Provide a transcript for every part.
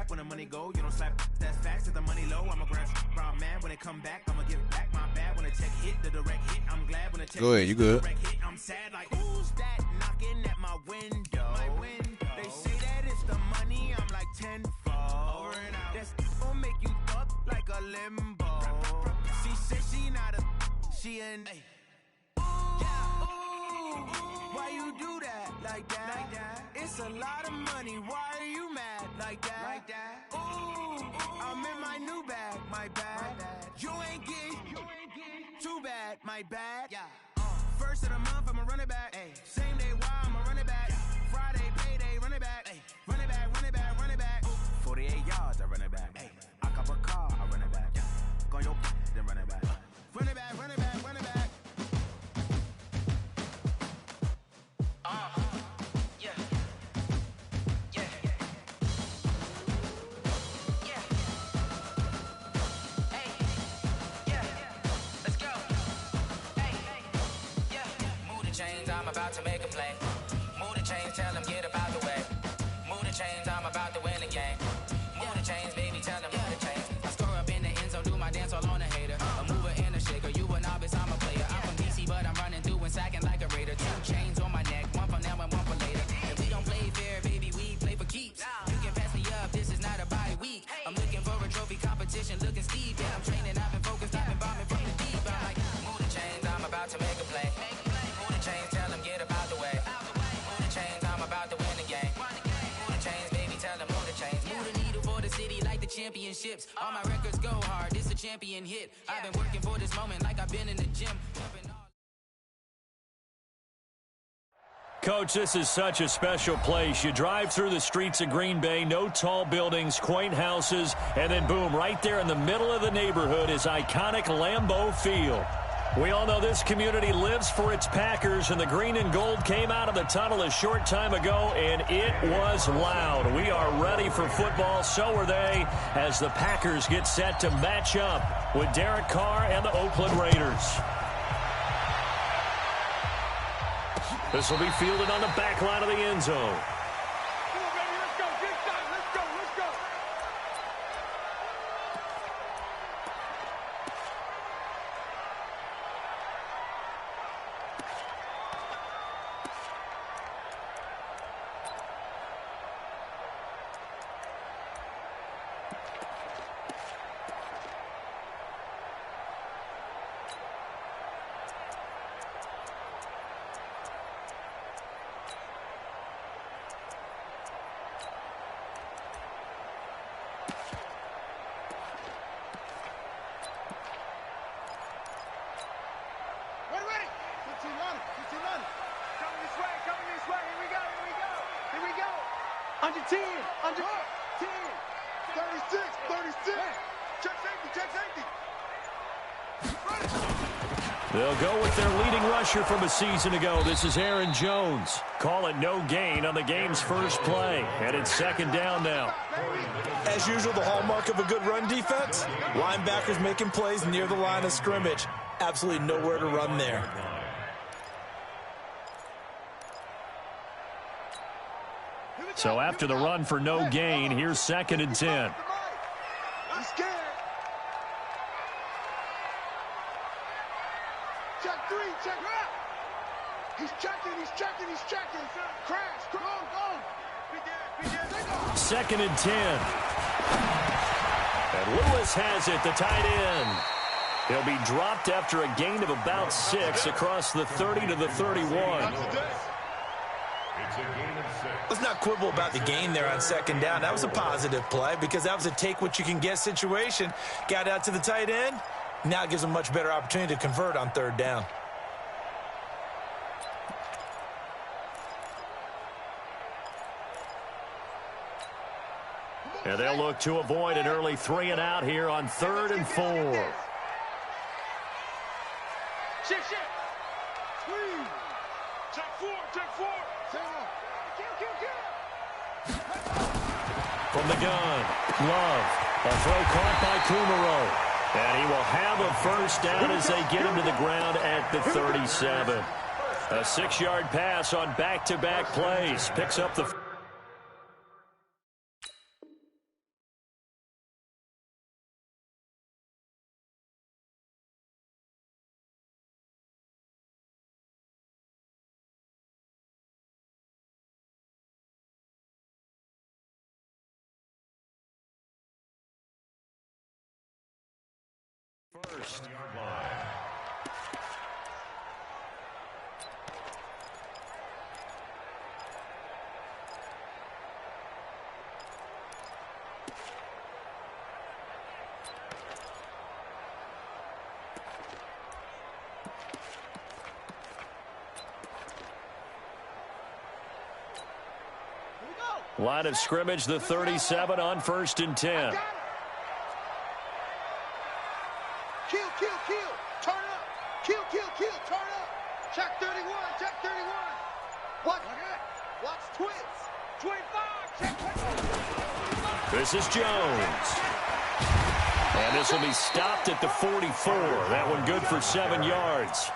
rap when the money go. You don't slap, that's facts, to the money low. I'm a grab brown man when it come back. I'ma give back my bad when the check hit, the direct hit. I'm glad when the check Go ahead, you good. hit. I'm sad like, who's that knocking at my window? They say that it's the money, I'm like tenfold. Over and out. That's gonna make you up like a limbo. She said she not a, she an why you do that like that? It's a lot of money. Why are you mad like that? Ooh, I'm in my new bag, my bad. You ain't get too bad, my bad. First of the month, I'ma run it back. Same day, why I'ma run it back. Friday, payday, run it back. Run it back, run it back, run it back. 48 yards, I run it back. I cop a car, I run it back. Go on your then run it back. Run it back, run it back, run it back. I'm about to make a play. Move the chains, tell them get up out the way. Move the chains, I'm about to win the game. Move the chains, baby, tell them move the chains. I score up in the end zone, do my dance all on a hater. A mover and a shaker, you a novice, I'm a player. I'm from DC, but I'm running through and sacking like a raider. 2 chains on my neck, one for now and one for later. And we don't play fair, baby, we play for keeps. You can pass me up, this is not a bye week. I'm looking for a trophy competition, looking steep. Yeah, I'm training, I've been focused, I've been bombing from the deep. I'm like, move the chains, I'm about to make a play. Move the chains, tell them get up out the way. Move the chains, I'm about to win the game. Move the chains, baby, tell them move the chains. Move the needle for the city like the championships. All my records go hard, this a champion hit. I've been working for this moment like I've been in the gym. Coach, this is such a special place. You drive through the streets of Green Bay, no tall buildings, quaint houses, and then boom, right there in the middle of the neighborhood is iconic Lambeau Field. We all know this community lives for its Packers, and the green and gold came out of the tunnel a short time ago, and it was loud. We are ready for football, so are they, as the Packers get set to match up with Derek Carr and the Oakland Raiders. This will be fielded on the back line of the end zone. Under 10, under 10, 36, 36. Check safety. They'll go with their leading rusher from a season ago. This is Aaron Jones. Call it no gain on the game's first play. And it's second down now. As usual, the hallmark of a good run defense, linebackers making plays near the line of scrimmage. Absolutely nowhere to run there. So after the run for no gain, here's second and 10. I'm scared. Check 3, check out. He's checking. Crash, go. Second and 10. And Lewis has it, the tight end. He'll be dropped after a gain of about 6 across the 30 to the 31. Let's not quibble about the gain there on second down. That was a positive play because that was a take-what-you-can-get situation. Got out to the tight end. Now it gives them a much better opportunity to convert on third down. And they'll look to avoid an early 3 and out here on 3rd and 4. Shift. Squeeze. Check 4. From the gun, Love. A throw caught by Kumaro. And he will have a first down as they get him to the ground at the 37. A 6-yard pass on back-to-back plays. Picks up the first. Line of scrimmage, the 37 on 1st and 10. Kill, kill, kill. Turn up. Kill, kill, kill. Turn up. Check 31. Check 31. Watch. Watch twins. 25. Check 25. This is Jones. And this will be stopped at the 44. That one good for 7 yards.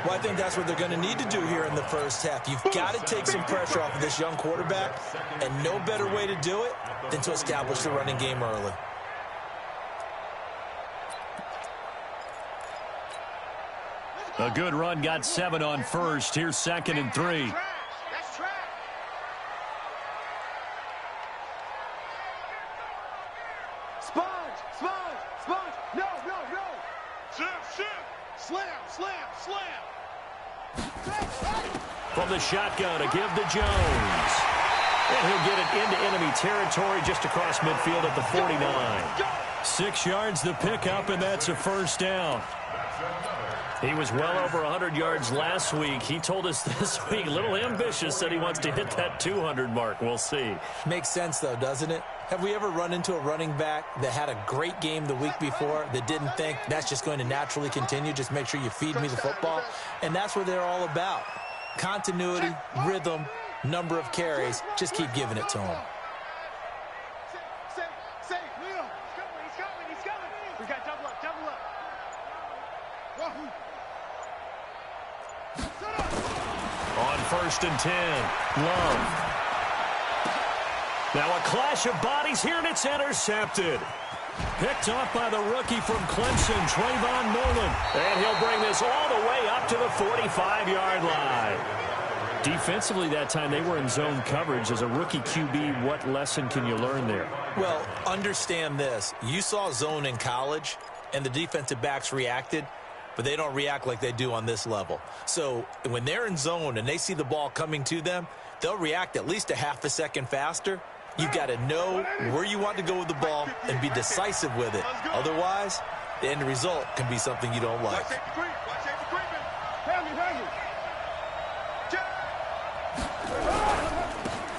Well, I think that's what they're going to need to do here in the first half. You've got to take some pressure off of this young quarterback, and no better way to do it than to establish the running game early. A good run got 7 on 1st. Here's 2nd and 3. That's trash. Sponge, sponge, sponge. No, no, no. Shift. Slam. From the shotgun, a give to Jones. And he'll get it into enemy territory just across midfield at the 49. 6 yards the pickup, and that's a first down. He was well over 100 yards last week. He told us this week, a little ambitious, said he wants to hit that 200 mark. We'll see. Makes sense, though, doesn't it? Have we ever run into a running back that had a great game the week before that didn't think that's just going to naturally continue? Just make sure you feed me the football. And that's what they're all about. Continuity, rhythm, number of carries. Just keep giving it to them. Safe. Leo. He's coming. We got double up. On 1st and 10, Love. Now a clash of bodies here, and it's intercepted. Picked off by the rookie from Clemson, Trayvon Mullen. And he'll bring this all the way up to the 45-yard line. Defensively that time, they were in zone coverage. As a rookie QB, what lesson can you learn there? Well, understand this. You saw zone in college, and the defensive backs reacted, but they don't react like they do on this level. So when they're in zone and they see the ball coming to them, they'll react at least a half a second faster. You've got to know where you want to go with the ball and be decisive with it. Otherwise, the end result can be something you don't like.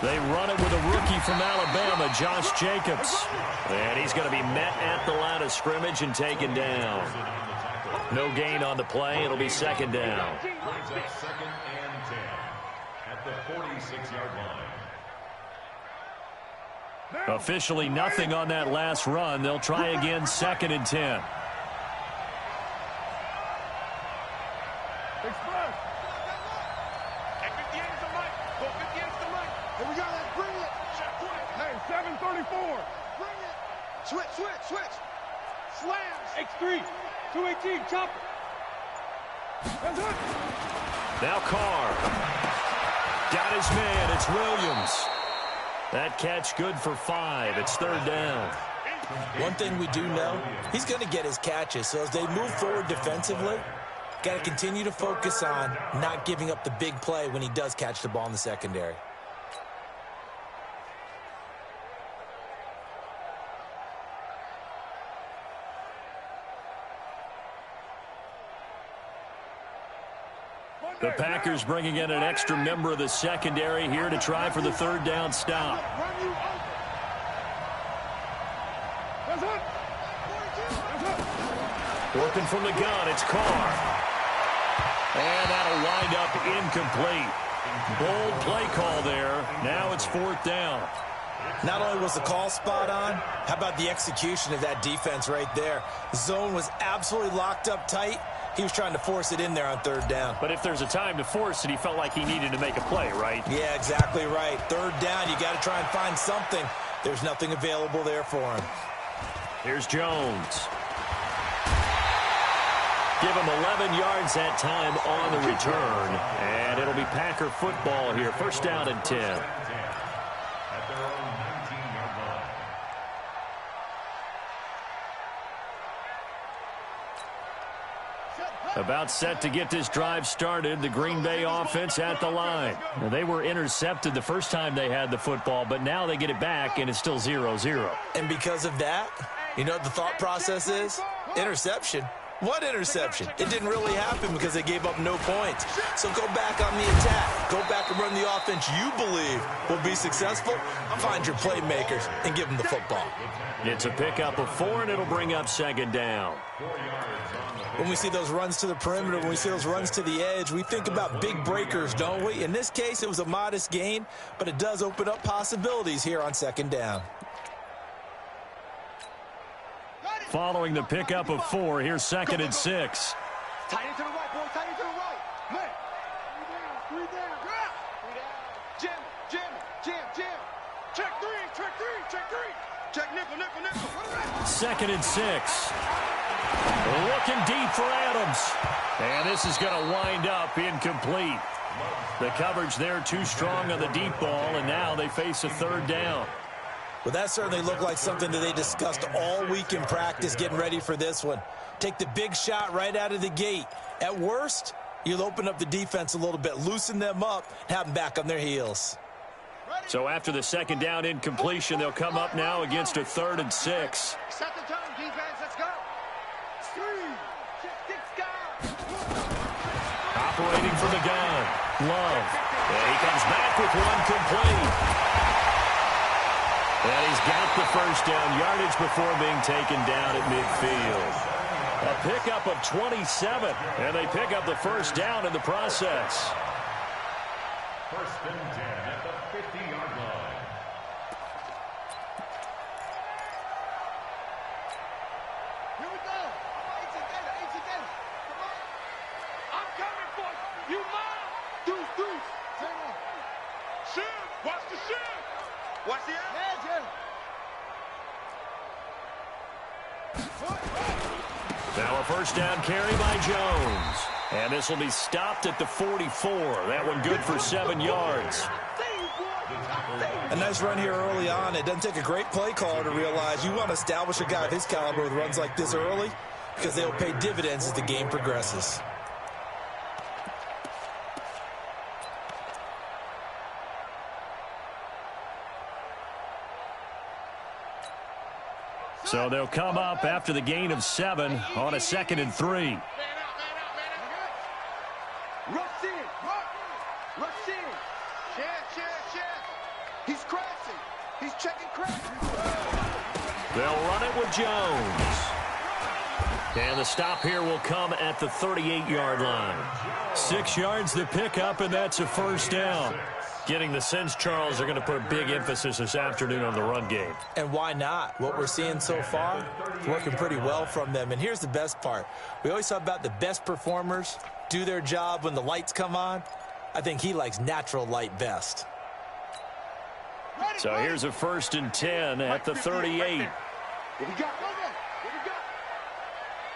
They run it with a rookie from Alabama, Josh Jacobs. And he's going to be met at the line of scrimmage and taken down. No gain on the play. It'll be 2nd down. Brings up 2nd and 10 at the 46-yard line. Officially nothing on that last run. They'll try again, 2nd and 10. Express. Hey, 58 is the mic. Go 58 is the mic. Here we go. Let's bring it. Hey, 734. Bring it. Switch. Slams. X3. 218. Chopper. That's it. Now Carr. Got his man. It's Williams. That catch good for 5. It's 3rd down. One thing we do know, he's going to get his catches. So as they move forward defensively, got to continue to focus on not giving up the big play when he does catch the ball in the secondary. The Packers bringing in an extra member of the secondary here to try for the 3rd down stop. Working from the gun, it's Carr. And that'll wind up incomplete. Bold play call there. Now it's 4th down. Not only was the call spot on, how about the execution of that defense right there? The zone was absolutely locked up tight. He was trying to force it in there on 3rd down. But if there's a time to force it, he felt like he needed to make a play, right? Yeah, exactly right. 3rd down, you got to try and find something. There's nothing available there for him. Here's Jones. Give him 11 yards that time on the return. And it'll be Packer football here. 1st down and 10. At their own 19-yard line. About set to get this drive started, the Green Bay offense at the line. Now, they were intercepted the first time they had the football, but now they get it back, and it's still 0-0. And because of that, you know what the thought process is? Interception. What interception? It didn't really happen because they gave up no points. So go back on the attack. Go back and run the offense you believe will be successful. Find your playmakers and give them the football. It's a pickup of 4, and it'll bring up second down. When we see those runs to the perimeter, when we see those runs to the edge, we think about big breakers, don't we? In this case, it was a modest gain, but it does open up possibilities here on second down. Following the pickup of 4, here's 2nd and 6. Tight end to the right, boy. Tight end to the right. Man. 3 down. Jam. Check 3. Check nickel. 2nd and 6. Looking deep for Adams. And this is going to wind up incomplete. The coverage there too strong on the deep ball, and now they face a 3rd down. Well, that certainly looked like something that they discussed all week in practice getting ready for this one. Take the big shot right out of the gate. At worst, you'll open up the defense a little bit, loosen them up, have them back on their heels. So after the 2nd down incompletion, they'll come up now against a 3rd and 6. Set the tone, defense. Let's go. 3. Operating from the gun. Love. And he comes back with one complete. And he's got the first down yardage before being taken down at midfield. A pickup of 27, and they pick up the first down in the process. 1st and 10 at the 50-yard line. Here we go. 18 Gator. Come on. I'm coming for you. You mine. Deuce. Shift. Watch the shift. Watch the edge. Now a first down carry by Jones. And this will be stopped at the 44. That one good for 7 yards. A nice run here early on. It doesn't take a great play caller to realize you want to establish a guy of his caliber with runs like this early because they'll pay dividends as the game progresses. So they'll come up after the gain of 7 on a 2nd and 3. Rush in. Chance. He's crashing. He's checking crashing. They'll run it with Jones. And the stop here will come at the 38-yard line. 6 yards the pickup, and that's a first down. Getting the sense, Charles, they're going to put a big emphasis this afternoon on the run game. And why not? What we're seeing so far, working pretty well from them. And here's the best part. We always talk about the best performers do their job when the lights come on. I think he likes natural light best. So here's a 1st and 10 at the 38. What we got?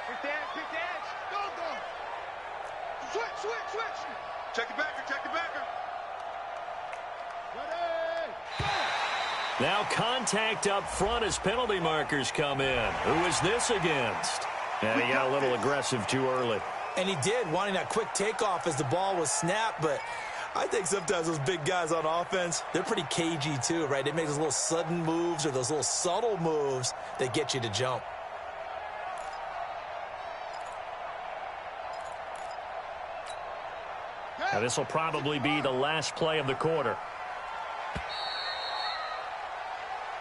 Pick the edge. Go. Switch. Check the backer. Now contact up front as penalty markers come in. Who is this against? And he got a little aggressive too early. And he did, wanting that quick takeoff as the ball was snapped. But I think sometimes those big guys on offense, they're pretty cagey too, right? They make those little sudden moves or those little subtle moves that get you to jump. Now this will probably be the last play of the quarter.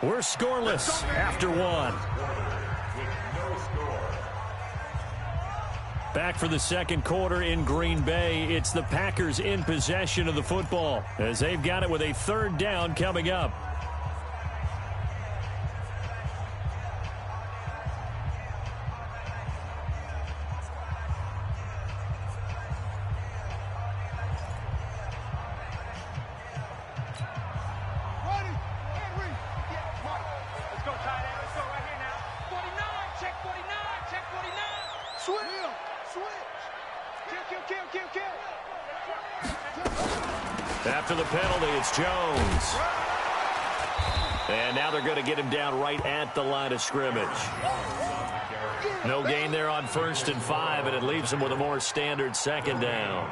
We're scoreless after 1. Back for the 2nd quarter in Green Bay. It's the Packers in possession of the football as they've got it with a 3rd down coming up. After the penalty, it's Jones. And now they're going to get him down right at the line of scrimmage. No gain there on 1st and 5, and it leaves him with a more standard second down.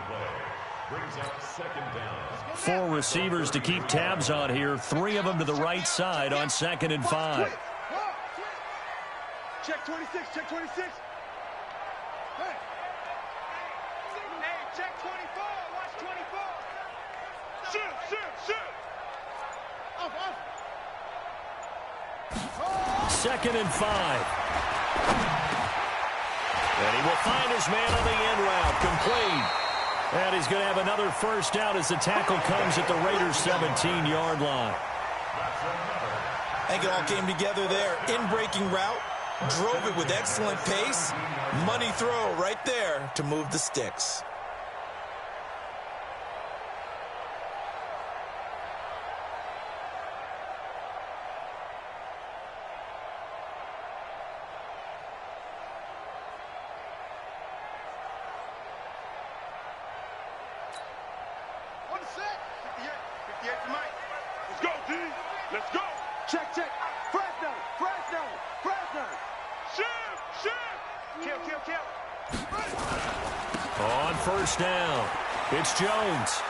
4 receivers to keep tabs on here. 3 of them to the right side on 2nd and 5. Check 26, check 26. Hey, check 24, watch 24. Shoot. Off. 2nd and 5. And he will find his man on the end route. Complete. And he's going to have another first down as the tackle comes at the Raiders' 17-yard line. I think it all came together there. In-breaking route. Drove it with excellent pace. Money throw right there to move the sticks. Let's go, D. Let's go. Check. Fresno. Kill. On first down, it's Jones.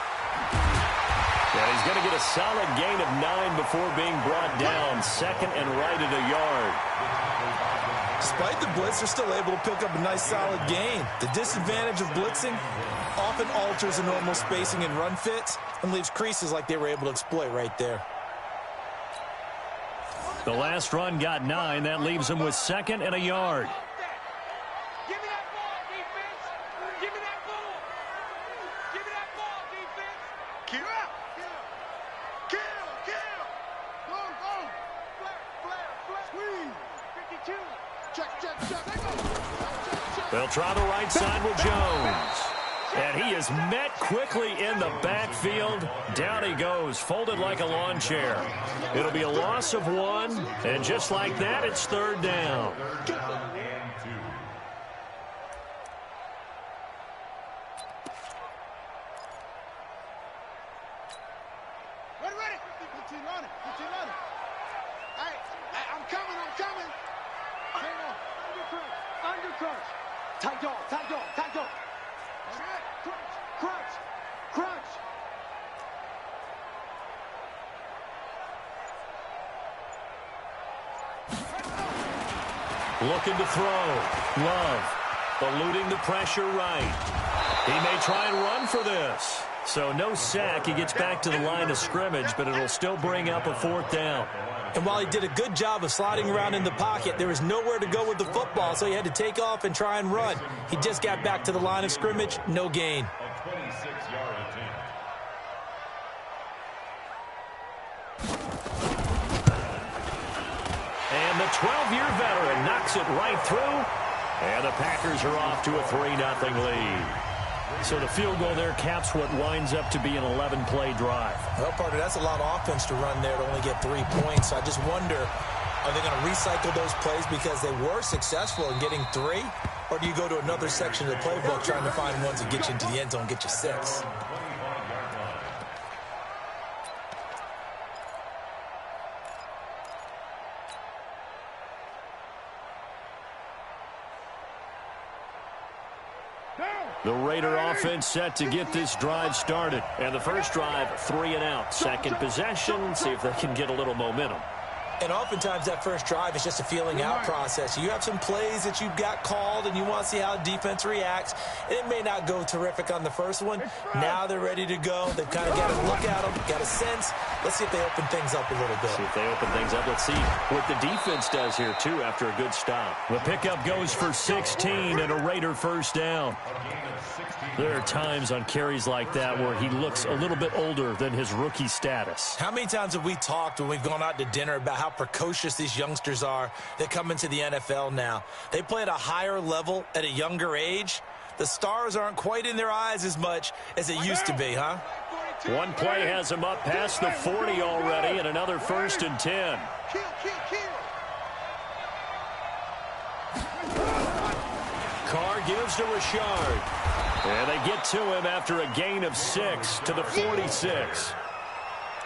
And he's going to get a solid gain of 9 before being brought down. 2nd and right at a yard. Despite the blitz, they're still able to pick up a nice solid gain. The disadvantage of blitzing often alters the normal spacing and run fits and leaves creases like they were able to exploit right there. The last run got 9. That leaves him with 2nd and a yard. Give me that ball, defense. Give me that ball. Give me that ball, defense. Kill. Go. Flare. Squeeze. 52. Check. They'll try the right side with Jones. And he is met quickly in the backfield. Down he goes, folded like a lawn chair. It'll be a loss of 1, and just like that, it's 3rd down. Ready. 15 on it. Hey, I'm coming. Hang on. Undercrunch. Tight dog. Crunch. Looking to throw. Love. Eluding the pressure right. He may try and run for this. So no sack. He gets back to the line of scrimmage, but it'll still bring up a 4th down. And while he did a good job of sliding around in the pocket, there was nowhere to go with the football, so he had to take off and try and run. He just got back to the line of scrimmage, no gain. A 26-yard attempt. And the 12-year veteran knocks it right through. And the Packers are off to a 3-0 lead. So the field goal there caps what winds up to be an 11-play drive. Well, partner, that's a lot of offense to run there to only get 3 points. So I just wonder, are they going to recycle those plays because they were successful in getting 3? Or do you go to another section of the playbook trying to find ones that get you into the end zone and get you 6? The Raider offense set to get this drive started. And the first drive, 3 and out. Second possession, see if they can get a little momentum. And oftentimes that first drive is just a feeling out process. You have some plays that you've got called and you want to see how defense reacts. And it may not go terrific on the first one. Now they're ready to go. They've kind of got a look at them, got a sense. Let's see if they open things up a little bit. See if they open things up. Let's see what the defense does here, too, after a good stop. The pickup goes for 16 and a Raider first down. There are times on carries like that where he looks a little bit older than his rookie status. How many times have we talked when we've gone out to dinner about how precocious these youngsters are that come into the NFL now? They play at a higher level at a younger age. The stars aren't quite in their eyes as much as it used to be, huh? One play has him up past the 40 already, and another 1st and 10. Carr gives to Richard. And they get to him after a gain of 6 to the 46.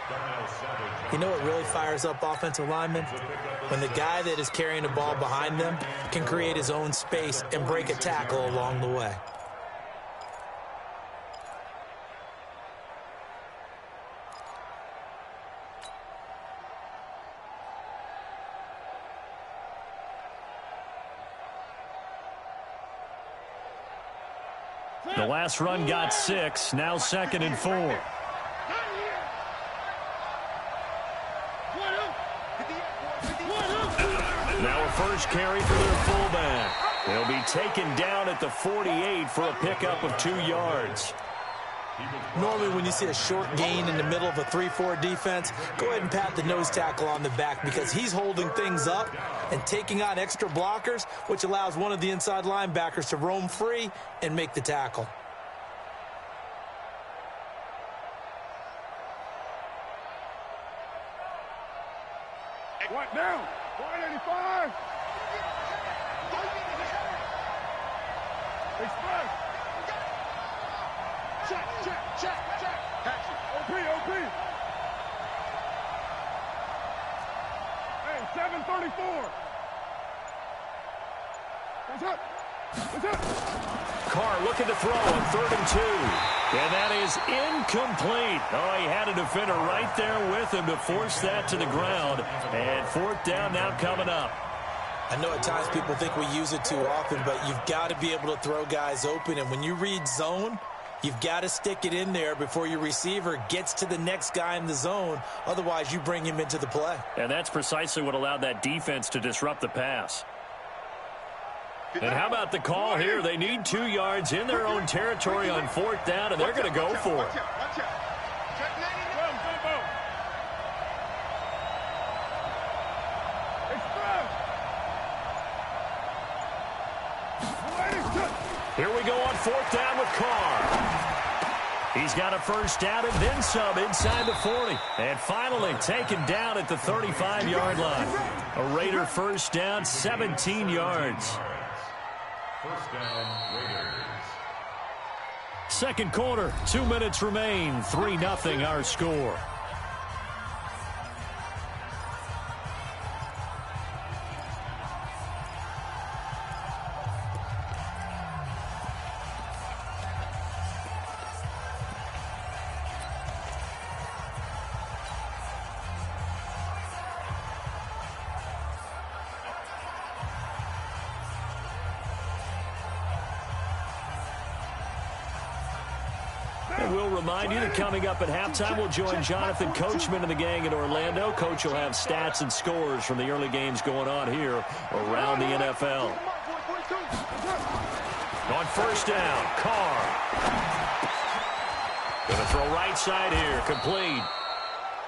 Darnell Savage You know what really fires up offensive linemen? When the guy that is carrying the ball behind them can create his own space and break a tackle along the way. The last run got 6, now 2nd and 4. Now a first carry for their fullback. They'll be taken down at the 48 for a pickup of 2 yards. Normally when you see a short gain in the middle of a 3-4 defense, go ahead and pat the nose tackle on the back because he's holding things up and taking on extra blockers, which allows one of the inside linebackers to roam free and make the tackle. What down? 185. Express. Check. OP. Hey, 734. What's up? Carr looking to throw on 3rd and 2. And that is incomplete. Oh, he had a defender right there with him to force that to the ground. And 4th down now coming up. I know at times people think we use it too often, but you've got to be able to throw guys open. And when you read zone, you've got to stick it in there before your receiver gets to the next guy in the zone. Otherwise, you bring him into the play. And that's precisely what allowed that defense to disrupt the pass. And how about the call here? They need 2 yards in their own territory on 4th down, and they're going to go for it. Here we go on 4th down with Carr. He's got a first down and then some inside the 40. And finally taken down at the 35-yard line. A Raider first down, 17 yards. First down, Raiders. Second quarter, 2 minutes remain. 3-0 our score. We'll remind you that coming up at halftime, we'll join Jonathan Coachman and the gang in Orlando. Coach will have stats and scores from the early games going on here around the NFL. On first down, Carr. Going to throw right side here, complete.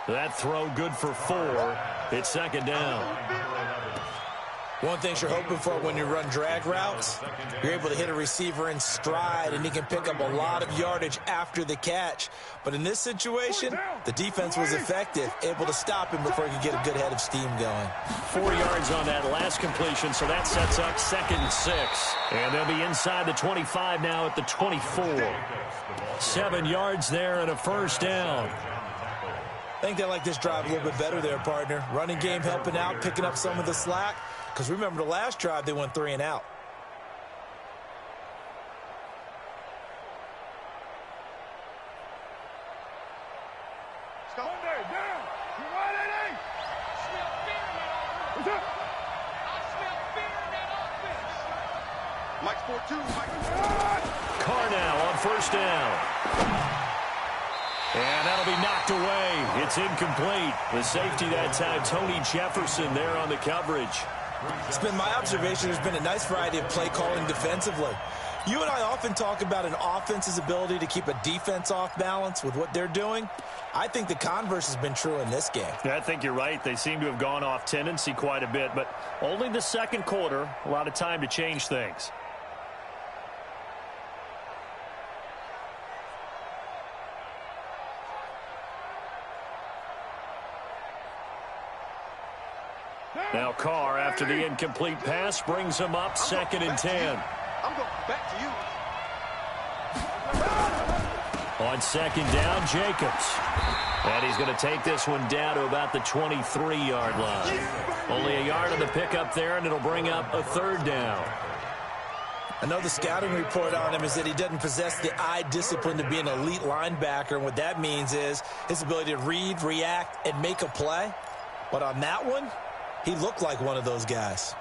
That throw good for 4. It's 2nd down. One thing you're hoping for when you run drag routes, you're able to hit a receiver in stride, and he can pick up a lot of yardage after the catch. But in this situation, the defense was effective, able to stop him before he could get a good head of steam going. 4 yards on that last completion, so that sets up 2nd and 6. And they'll be inside the 25 now at the 24. 7 yards there and a first down. I think they like this drive a little bit better there, partner. Running game helping out, picking up some of the slack. Because remember, the last drive, they went 3 and out. Mike's 4-2. Carr now on first down. And that'll be knocked away. It's incomplete. The safety that time, Tony Jefferson there on the coverage. It's been my observation there's been a nice variety of play calling defensively. You and I often talk about an offense's ability to keep a defense off balance with what they're doing. I think the converse has been true in this game. Yeah, I think you're right. They seem to have gone off tendency quite a bit, but only the second quarter, a lot of time to change things. Now Carr, after the incomplete pass, brings him up 2nd and 10. I'm going back to you. On second down, Jacobs. And he's going to take this one down to about the 23-yard line. Only a yard on the pickup there, and it'll bring up a third down. I know the scouting report on him is that he doesn't possess the eye discipline to be an elite linebacker, and what that means is his ability to read, react, and make a play. But on that one, he looked like one of those guys.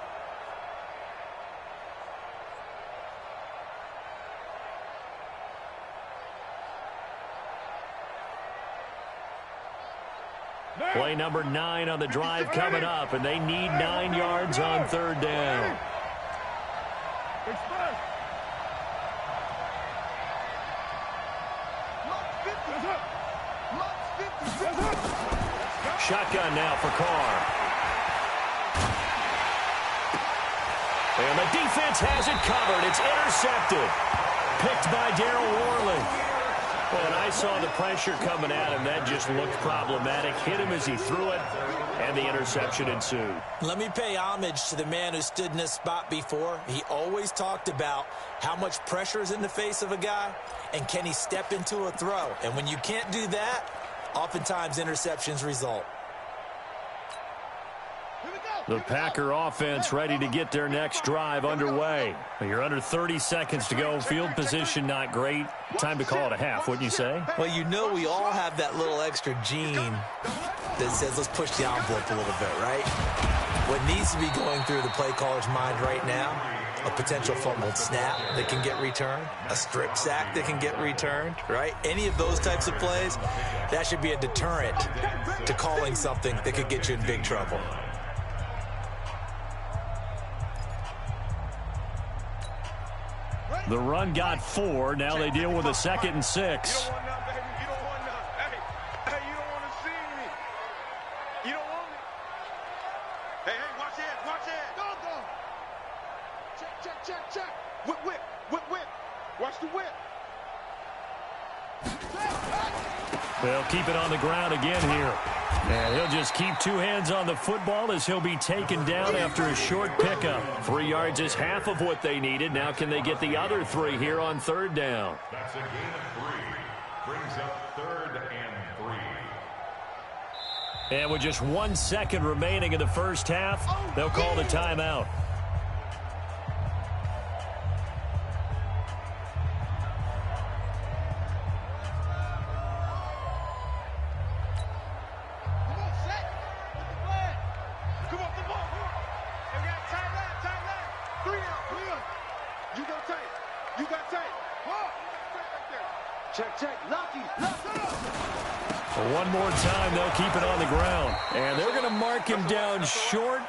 Play number 9 on the drive coming up, and they need 9 yards on third down. Shotgun now for Carr. And the defense has it covered. It's intercepted. Picked by Darryl Worley. Well, and I saw the pressure coming at him. That just looked problematic. Hit him as he threw it, and the interception ensued. Let me pay homage to the man who stood in this spot before. He always talked about how much pressure is in the face of a guy, and can he step into a throw. And when you can't do that, oftentimes interceptions result. The Packer offense ready to get their next drive underway. You're under 30 seconds to go. Field position not great. Time to call it a half, wouldn't you say? Well, you know we all have that little extra gene that says let's push the envelope a little bit, right? What needs to be going through the play caller's mind right now, a potential fumbled snap that can get returned, a strip sack that can get returned, right? Any of those types of plays, that should be a deterrent to calling something that could get you in big trouble. The run got 4. Now they deal with a 2nd and 6. You don't want none, baby. You don't want none. Hey, you don't want to see me. You don't want me. Hey, watch it. Watch it. Go. Check. Whip. Watch the whip. They'll keep it on the ground again here. And he'll just keep 2 hands on the football as he'll be taken down after a short pickup. 3 yards is half of what they needed. Now can they get the other 3 here on third down? That's a gain of 3. Brings up 3rd and 3. And with just 1 second remaining in the first half, they'll call the timeout. One more time, they'll keep it on the ground. And they're going to mark him down short,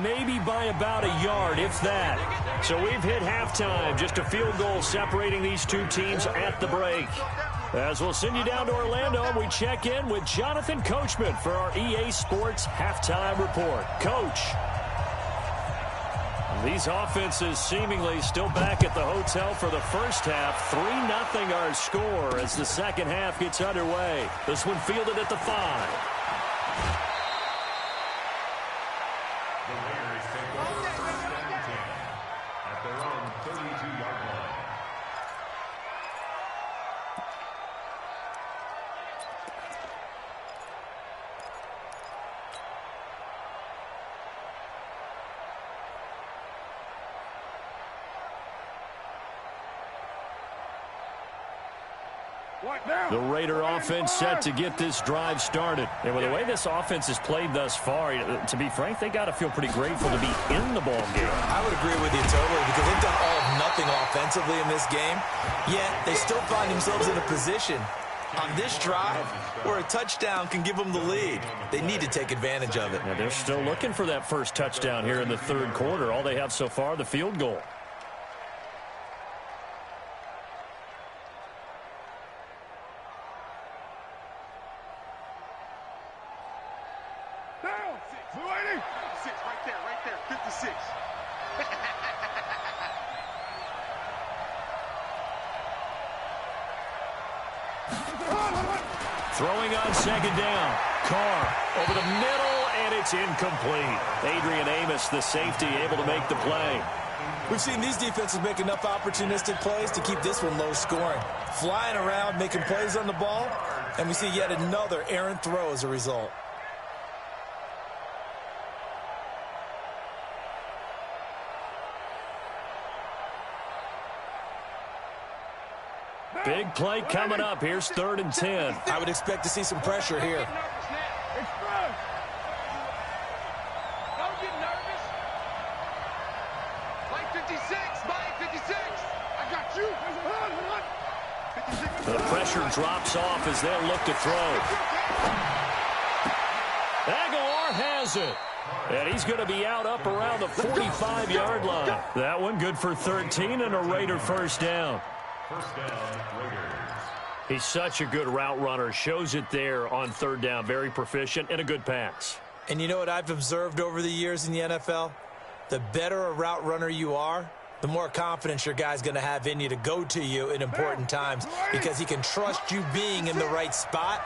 maybe by about a yard, if that. So we've hit halftime, just a field goal separating these 2 teams at the break. As we'll send you down to Orlando, and we check in with Jonathan Coachman for our EA Sports Halftime Report. Coach. These offenses seemingly still back at the hotel for the first half. 3-0 our score as the second half gets underway. This one fielded at the 5. The Raiders take over 1st and 10 at their own 32-yard line. The Raider offense set to get this drive started. And with the way this offense has played thus far, to be frank, they got to feel pretty grateful to be in the ball game. I would agree with you totally because they've done all of nothing offensively in this game, yet they still find themselves in a position on this drive where a touchdown can give them the lead. They need to take advantage of it. Yeah, they're still looking for that first touchdown here in the third quarter. All they have so far, the field goal. Throwing on second down. Carr over the middle, and it's incomplete. Adrian Amos, the safety, able to make the play. We've seen these defenses make enough opportunistic plays to keep this one low scoring. Flying around, making plays on the ball, and we see yet another errant throw as a result. Big play coming up. Here's 3rd and 10. I would expect to see some pressure here. The pressure drops off as they'll look to throw. Aguilar has it. And he's going to be out up around the 45-yard line. That one good for 13 and a Raider first down. First down, Raiders. He's such a good route runner. Shows it there on 3rd down. Very proficient and a good pass. And you know what I've observed over the years in the NFL? The better a route runner you are, the more confidence your guy's going to have in you to go to you in important times because he can trust you being in the right spot,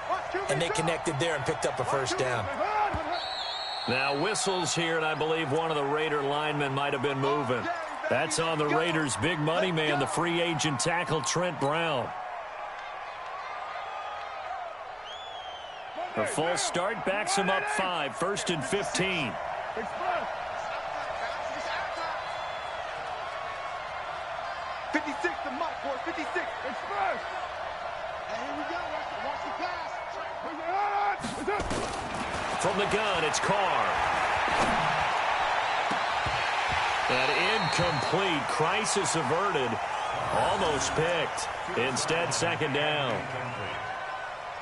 and they connected there and picked up a first down. Now whistles here, and I believe one of the Raider linemen might have been moving. That's on the Raiders' big money man, the free agent tackle Trent Brown. The false start backs him up 5, 1st and 15. 56 to Mike, boy, 56. Express. And here we go. Watch the pass. From the gun, it's Carr. And incomplete. Crisis averted. Almost picked. Instead, 2nd down.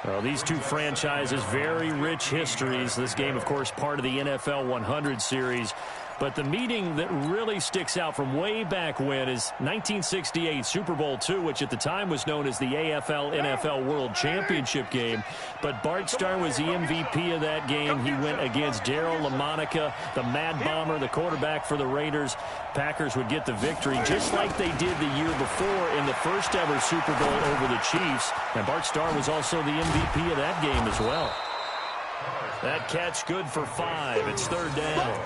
Well, these two franchises, very rich histories. This game, of course, part of the NFL 100 series. But the meeting that really sticks out from way back when is 1968 Super Bowl II, which at the time was known as the AFL-NFL World Championship game. But Bart Starr was the MVP of that game. He went against Darryl LaMonica, the Mad Bomber, the quarterback for the Raiders. Packers would get the victory just like they did the year before in the first ever Super Bowl over the Chiefs. And Bart Starr was also the MVP of that game as well. That catch good for 5. It's 3rd down.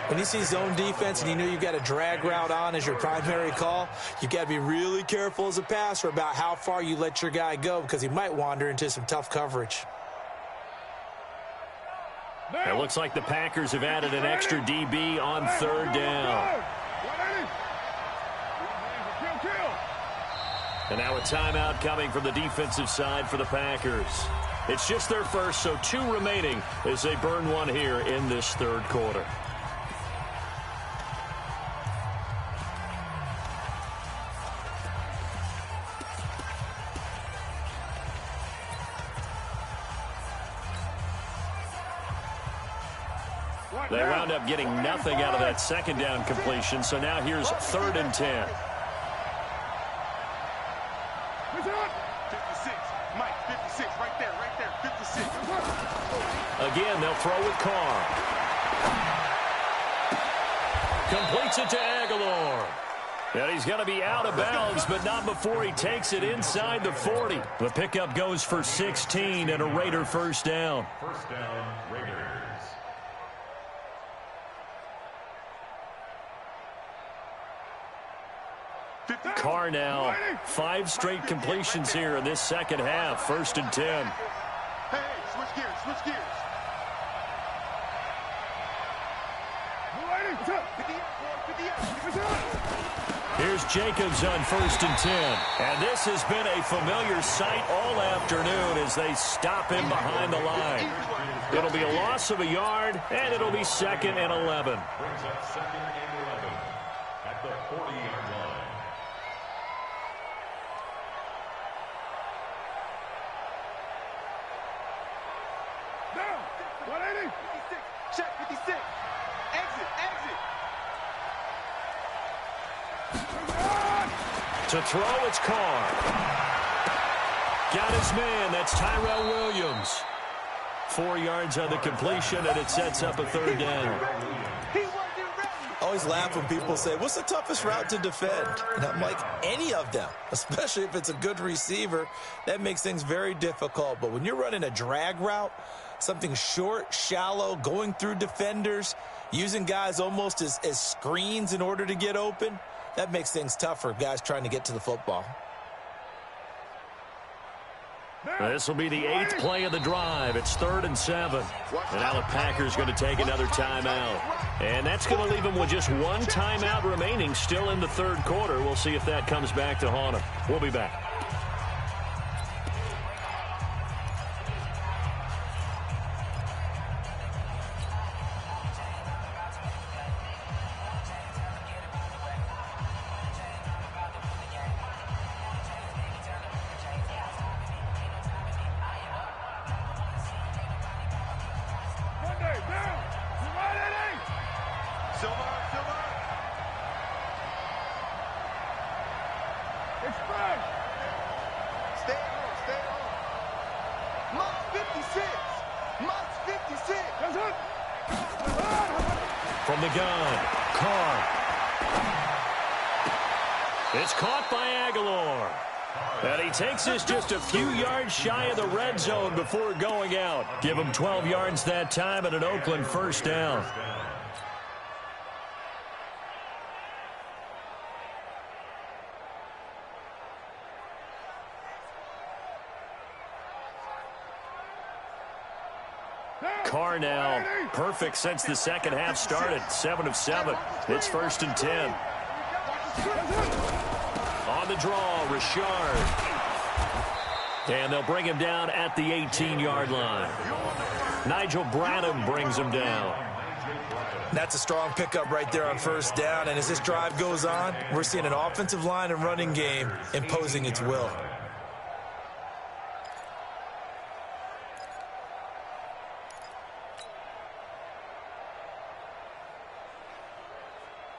When you see zone defense and you know you've got a drag route on as your primary call, you've got to be really careful as a passer about how far you let your guy go because he might wander into some tough coverage. It looks like the Packers have added an extra DB on 3rd down. And now a timeout coming from the defensive side for the Packers. It's just their first, so 2 remaining as they burn one here in this 3rd quarter. They wound up getting nothing out of that 2nd down completion, so now here's 3rd and 10. 56, Mike, 56, right there, 56. Again, they'll throw with Carr. Completes it to Aguilar. And he's going to be out of bounds, but not before he takes it inside the 40. The pickup goes for 16 and a Raider first down. First down, Raiders. Carr now, 5 straight completions here in this 2nd half. 1st and 10. Hey, switch gears. Here's Jacobs on 1st and 10. And this has been a familiar sight all afternoon as they stop him behind the line. It'll be a loss of a yard, and it'll be 2nd and 11. Brings up 2nd and 11 at the 40-yard line. Down. 180. 56. Check 56. Exit. To throw, it's Carr. Got his man. That's Tyrell Williams. 4 yards on the completion, and it sets up a 3rd down. I always laugh when people say, what's the toughest route to defend? And I'm like, any of them, especially if it's a good receiver. That makes things very difficult. But when you're running a drag route, Something short, shallow, going through defenders, using guys almost as screens in order to get open. That makes things tough for guys trying to get to the football. This will be the 8th play of the drive. It's 3rd and 7. And now the Packers going to take another timeout. And that's going to leave them with just one timeout remaining still in the 3rd quarter. We'll see if that comes back to haunt them. We'll be back. From the gun, Carr. It's caught by Aguilar. And he takes this just a few yards shy of the red zone before going out. Give him 12 yards that time and an Oakland first down. Carr now perfect since the second half started. 7 of 7. It's 1st and 10. On the draw, Richard. And they'll bring him down at the 18-yard line. Nigel Bradham brings him down. That's a strong pickup right there on first down. And as this drive goes on, we're seeing an offensive line and running game imposing its will.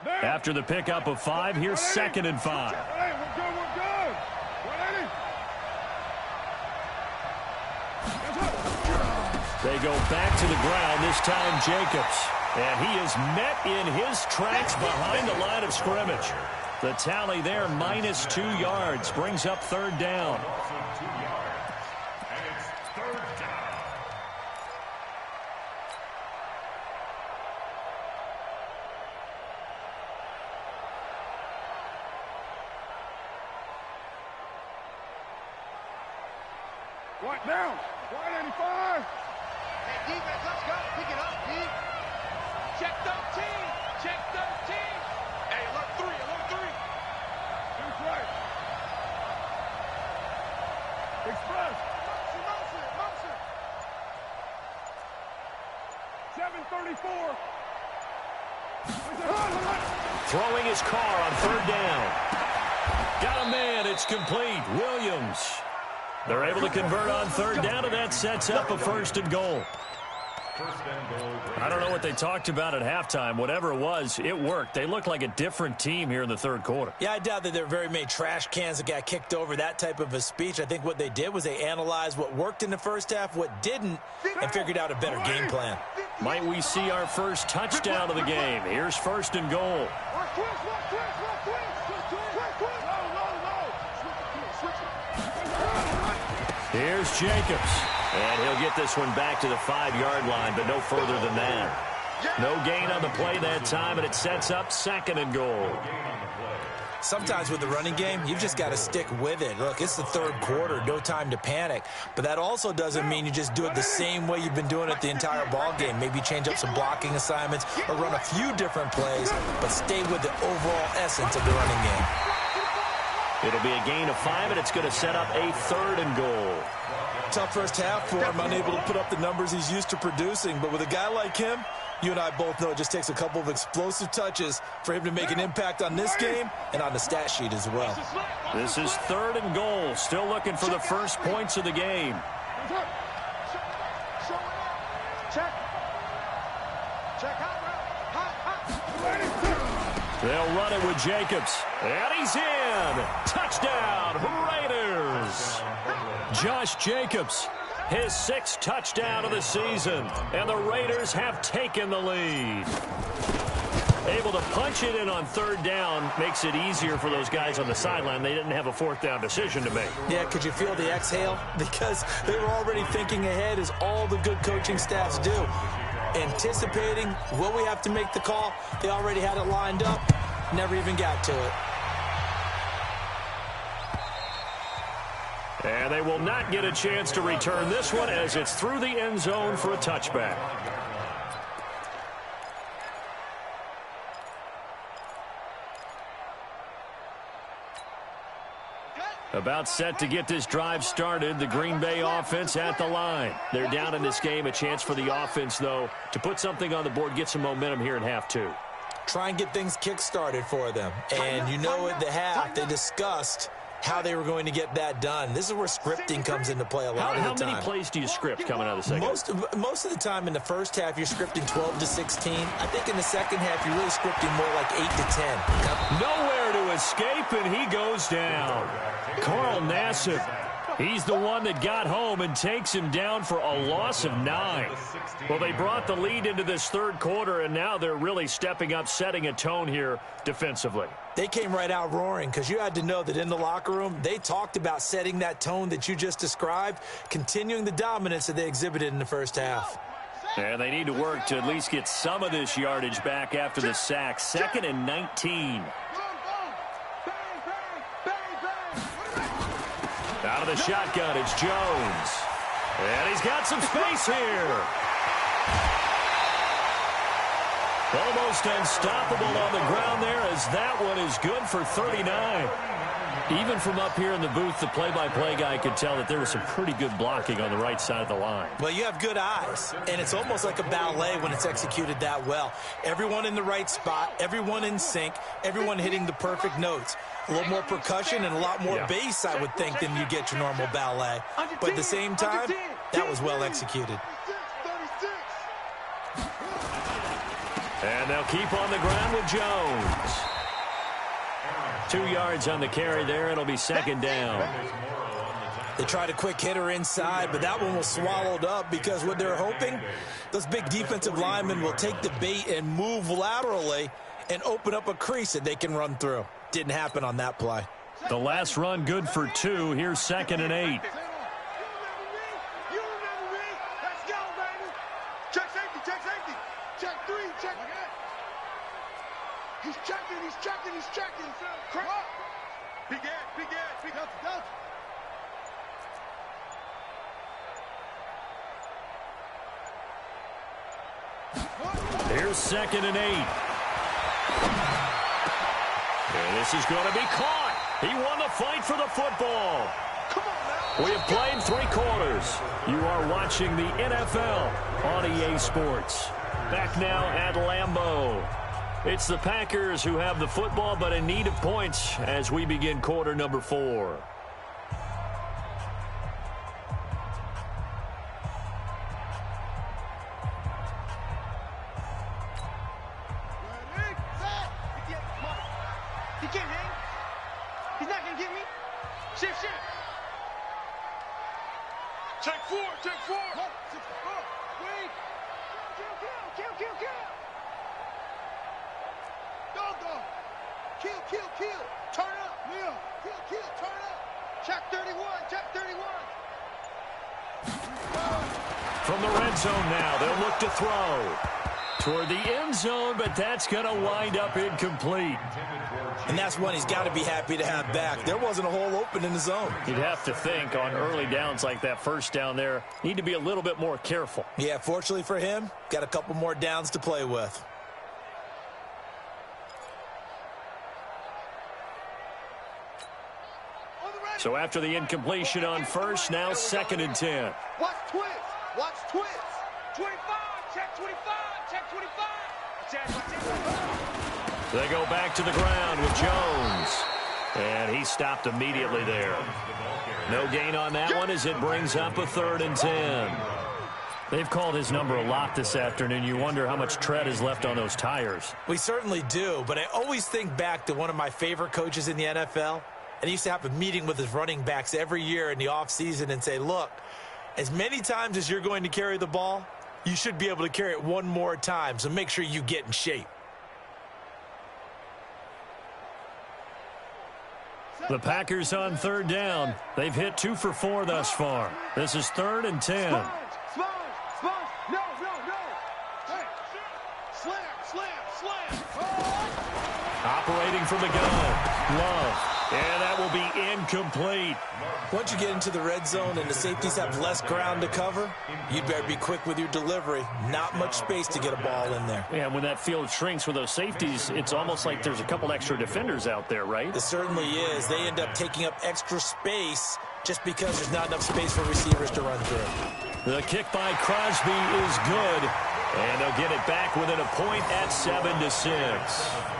After the pickup of 5, here's 2nd and 5. Hey, we're good, we're good. 180. They go back to the ground, this time Jacobs. And he is met in his tracks behind the line of scrimmage. The tally there, minus 2 yards, brings up 3rd down. Right down. 185. Hey, defense, let's go. Pick it up, D. Check 13. Check 13. Hey, alert 3. Alert 3. That's right. Express. Motion. 734. Throwing his car on 3rd down. Got a man. It's complete. Williams. They're able to convert on 3rd down, and that sets up a 1st and goal. I don't know what they talked about at halftime. Whatever it was, it worked. They look like a different team here in the 3rd quarter. Yeah, I doubt that there are very many trash cans that got kicked over, that type of a speech. I think what they did was they analyzed what worked in the first half, what didn't, and figured out a better game plan. Might we see our first touchdown of the game? Here's 1st and goal. Here's Jacobs. And he'll get this one back to the 5-yard line, but no further than that. No gain on the play that time, and it sets up 2nd and goal. Sometimes with the running game, you've just got to stick with it. Look, it's the 3rd quarter, no time to panic. But that also doesn't mean you just do it the same way you've been doing it the entire ball game. Maybe change up some blocking assignments or run a few different plays, but stay with the overall essence of the running game. It'll be a gain of 5, and it's going to set up a 3rd and goal. Tough first half for him, unable to put up the numbers he's used to producing. But with a guy like him, you and I both know it just takes a couple of explosive touches for him to make an impact on this game and on the stat sheet as well. This is 3rd and goal. Still looking for the first points of the game. They'll run it with Jacobs. And he's in. Touchdown, Raiders. Josh Jacobs, his 6th touchdown of the season. And the Raiders have taken the lead. able to punch it in on third down. Makes it easier for those guys on the sideline. They didn't have a fourth down decision to make. Yeah, could you feel the exhale? Because they were already thinking ahead, as all the good coaching staffs do. Anticipating, will we have to make the call? They already had it lined up. Never even got to it. And they will not get a chance to return this one as it's through the end zone for a touchback. About set to get this drive started, the Green Bay offense at the line. They're down in this game. A chance for the offense, though, to put something on the board, get some momentum here in half two. Try and get things kick-started for them. And you know at the half, they discussed how they were going to get that done. This is where scripting comes into play a lot of the time. How many plays do you script coming out of the second? Most of the time in the first half, you're scripting 12 to 16. I think in the second half, you're really scripting more like 8 to 10. Nowhere to escape, and he goes down. Carl Nassib, he's the one that got home and takes him down for a loss of 9. Well, they brought the lead into this third quarter, and now they're really stepping up, setting a tone here defensively. They came right out roaring, because you had to know that in the locker room, they talked about setting that tone that you just described, continuing the dominance that they exhibited in the first half. And they need to work to at least get some of this yardage back after the sack. 2nd and 19. Out of the shotgun, it's Jones. And he's got some space here. Almost unstoppable on the ground there, as that one is good for 39. Even from up here in the booth, the play-by-play guy could tell that there was some pretty good blocking on the right side of the line. Well, you have good eyes, and it's almost like a ballet when it's executed that well. Everyone in the right spot, everyone in sync, everyone hitting the perfect notes. A little more percussion and a lot more bass, I would think, than you get your normal ballet. But at the same time, that was well executed. And they'll keep on the ground with Jones. 2 yards on the carry there. It'll be second down. They tried a quick hitter inside, but that one was swallowed up, because what they're hoping, those big defensive linemen will take the bait and move laterally and open up a crease that they can run through. Didn't happen on that play. The last run good for 2. Here's 2nd and 8. Check safety, check safety. Check 3, check. He's checking, he's checking, he's checking. Crack. Big ass, big ass, big ass. Here's 2nd and 8. And this is going to be caught. He won the fight for the football. Come on now. We have played 3 quarters. You are watching the NFL on EA Sports. Back now at Lambeau. It's the Packers who have the football, but in need of points as we begin quarter number 4. He can't hang. He's not going to get me. Shift, shift. Check 4, check 4. Wait. Kill. Dog. Kill. Turn up. Leo. Kill, turn up. Check 31, check 31. From the red zone now, they'll look to throw toward the end zone, but that's going to wind up incomplete. And that's one he's got to be happy to have back. There wasn't a hole open in the zone. You'd have to think on early downs like that first down there, need to be a little bit more careful. Yeah, fortunately for him, got a couple more downs to play with. So after the incompletion on first, now 2nd and 10. Watch twist. 25, check 25, check 25. They go back to the ground with Jones. And he stopped immediately there. No gain on that one as it brings up a 3rd and 10. They've called his number a lot this afternoon. You wonder how much tread is left on those tires. We certainly do, but I always think back to one of my favorite coaches in the NFL. And he used to have a meeting with his running backs every year in the offseason and say, look, as many times as you're going to carry the ball, you should be able to carry it one more time, so make sure you get in shape. The Packers on third down. They've hit 2 for 4 thus far. This is 3rd and 10. Sponge. No. Hey. Slam. Oh. Operating from the gun. Love. And that will be incomplete. Once you get into the red zone and the safeties have less ground to cover, you'd better be quick with your delivery. Not much space to get a ball in there. Yeah, when that field shrinks with those safeties, it's almost like there's a couple extra defenders out there, right? It certainly is. They end up taking up extra space just because there's not enough space for receivers to run through. The kick by Crosby is good, and they'll get it back within a point at 7-6.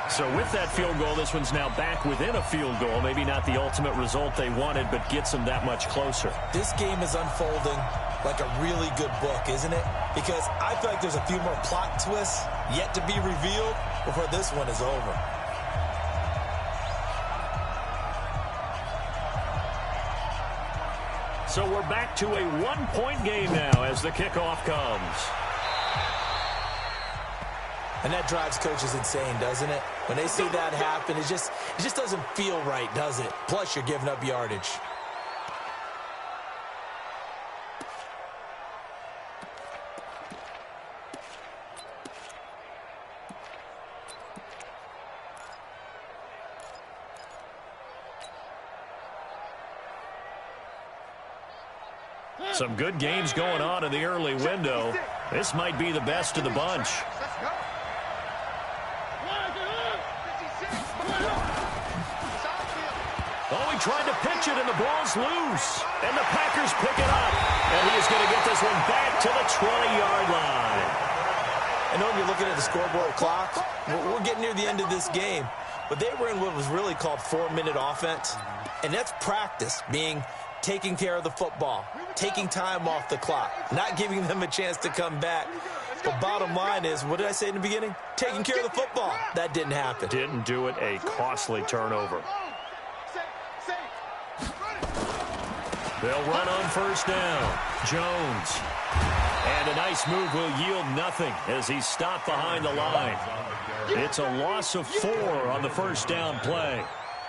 So with that field goal, this one's now back within a field goal. Maybe not the ultimate result they wanted, but gets them that much closer. This game is unfolding like a really good book, isn't it? Because I feel like there's a few more plot twists yet to be revealed before this one is over. So we're back to a one-point game now as the kickoff comes. And that drives coaches insane, doesn't it? When they see that happen, it just doesn't feel right, does it? Plus, you're giving up yardage. Some good games going on in the early window. This might be the best of the bunch. Oh, he tried to pitch it, and the ball's loose. And the Packers pick it up. And he is going to get this one back to the 20-yard line. I know you're looking at the scoreboard clock. We're getting near the end of this game. But they were in what was really called 4-minute offense. And that's practice, being taking care of the football, taking time off the clock, not giving them a chance to come back. But bottom line is, what did I say in the beginning? Taking care of the football. That didn't happen. Didn't do it. A costly turnover. They'll run on first down. Jones. And a nice move will yield nothing as he's stopped behind the line. It's a loss of 4 on the first down play.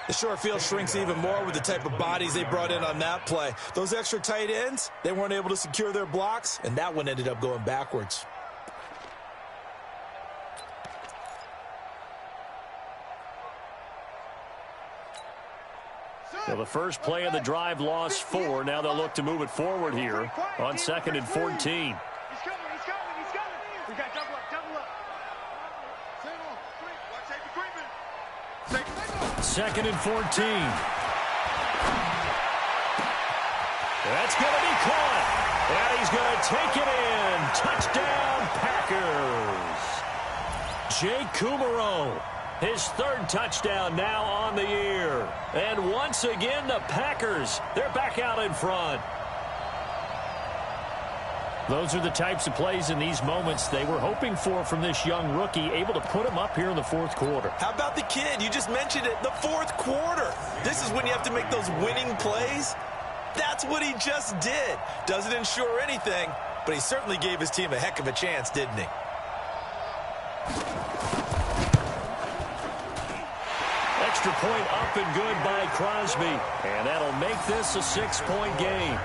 The short field shrinks even more with the type of bodies they brought in on that play. Those extra tight ends, they weren't able to secure their blocks, and that one ended up going backwards. Well, the first play of the drive lost 4. Now they'll look to move it forward here on 2nd and 14. He's coming. We got double up. Second and 14. That's going to be caught. And he's going to take it in. Touchdown, Packers. Jake Kumaro. His 3rd touchdown now on the year. And once again, the Packers, they're back out in front. Those are the types of plays in these moments they were hoping for from this young rookie, able to put him up here in the 4th quarter. How about the kid? You just mentioned it, the 4th quarter. This is when you have to make those winning plays. That's what he just did. Doesn't ensure anything, but he certainly gave his team a heck of a chance, didn't he? Extra point up and good by Crosby. And that'll make this a 6-point game.